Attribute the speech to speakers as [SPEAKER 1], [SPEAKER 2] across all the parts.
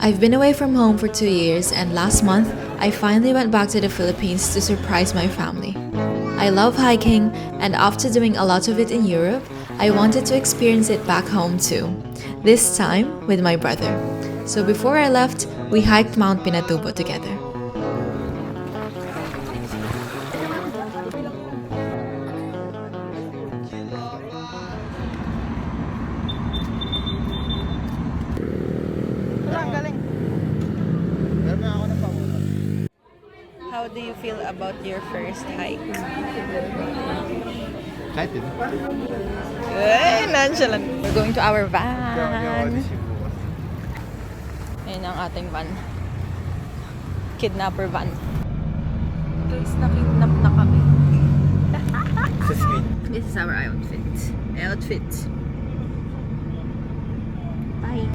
[SPEAKER 1] I've been away from home for 2 years, and last month, I finally went back to the Philippines to surprise my family. I love hiking, and after doing a lot of it in Europe, I wanted to experience it back home too, this time with my brother. So before I left, we hiked Mount Pinatubo together.
[SPEAKER 2] How do you feel about your first hike?
[SPEAKER 3] Excited.
[SPEAKER 2] Ay, nonchalant. We're going to our van. Ayan ang ating van. Kidnapper van. Guys, nakidnap na kami. This is our outfit. Bye.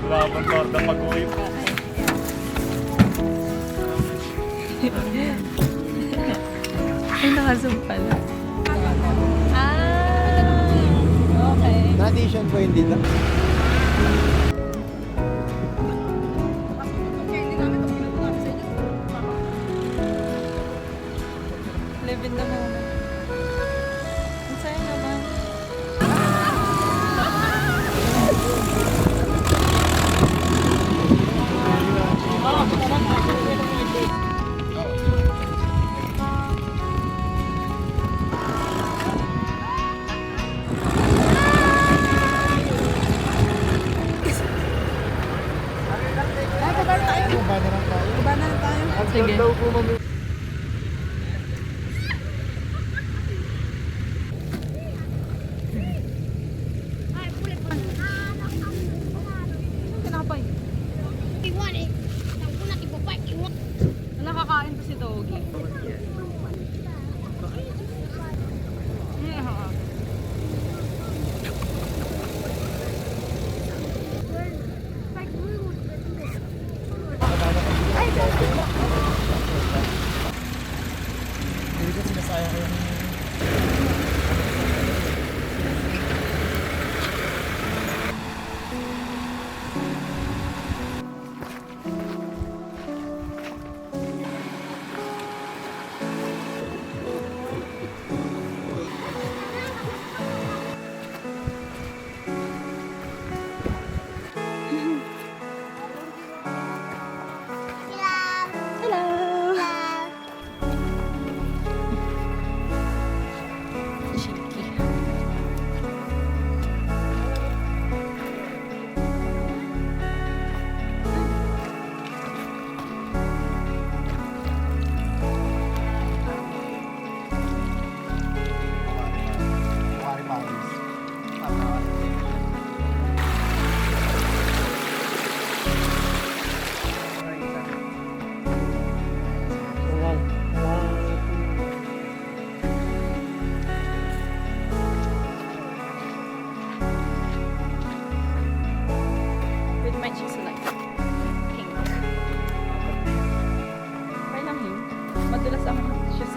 [SPEAKER 3] Laban torda mag-uwi po.
[SPEAKER 2] Ay, nakasum pala. Ah, okay.
[SPEAKER 3] Tradition po yun dito.
[SPEAKER 2] Live in the moment. Ang saya naman. Sige. Nakakain pa si Doggy.
[SPEAKER 3] Hindi ko sinasaya ko yung...
[SPEAKER 2] With my cheese like pink. Okay lang yun. Madalas ang cheese.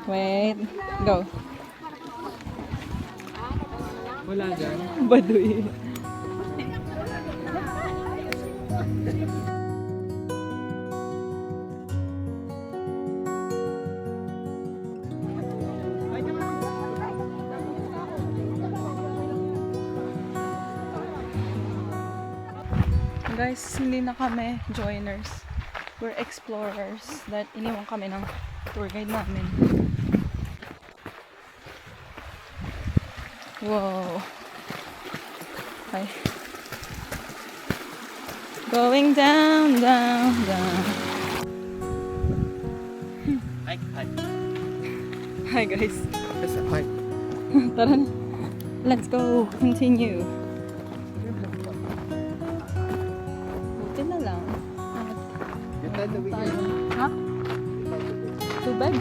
[SPEAKER 2] Wait. Go.
[SPEAKER 3] Wala dyan.
[SPEAKER 2] Baduy. Guys, hindi na kami joiners. We're explorers. Dahil iniwan kami ng tour guide namin. Wow. Okay. Going down, down, down.
[SPEAKER 3] Hi, hi.
[SPEAKER 2] Hi guys.
[SPEAKER 3] Yes, hi.
[SPEAKER 2] Tara na. Let's go. Continue. Buti na lang. Ha? Tubig?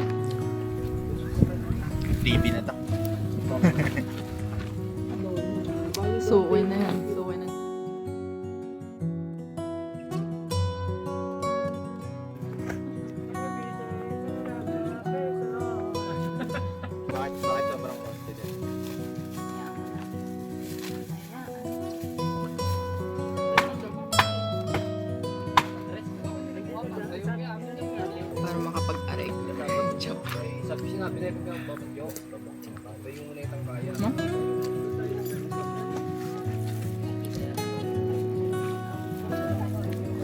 [SPEAKER 3] TV na to.
[SPEAKER 2] Suwi na yan. Suwi na.
[SPEAKER 3] Bakit sobrang confident?
[SPEAKER 2] Para makapag-aray.
[SPEAKER 3] Sabi siya nga, pinapag ang babagyo. Tayo muna itang kaya.
[SPEAKER 2] No?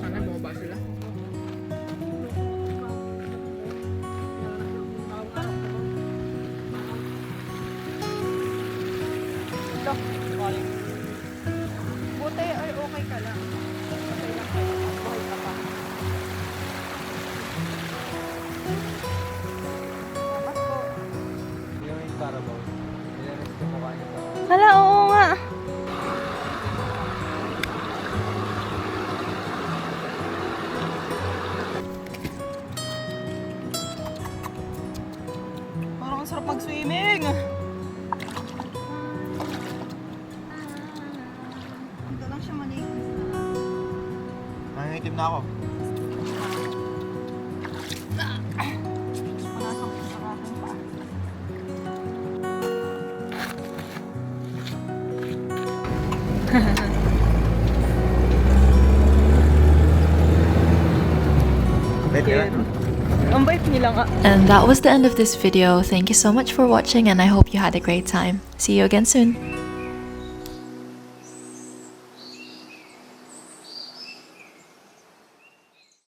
[SPEAKER 2] Sana bumaba sila. Ito. Buti ay okay ka lang. Okay lang kayo. Buhay ka pa. Dapat po.
[SPEAKER 3] Yung Carabao. Nilanis ko mukha niya sa...
[SPEAKER 2] Hala, oo nga. Parang ang sarap mag-swimming. Ito lang siya malinis.
[SPEAKER 3] Nangingitim na ako.
[SPEAKER 2] Manasang sa akin pa.
[SPEAKER 3] Pwede
[SPEAKER 2] Cute. Ang bait nila nga.
[SPEAKER 1] And that was the end of this video. Thank you so much for watching and I hope you had a great time. See you again soon.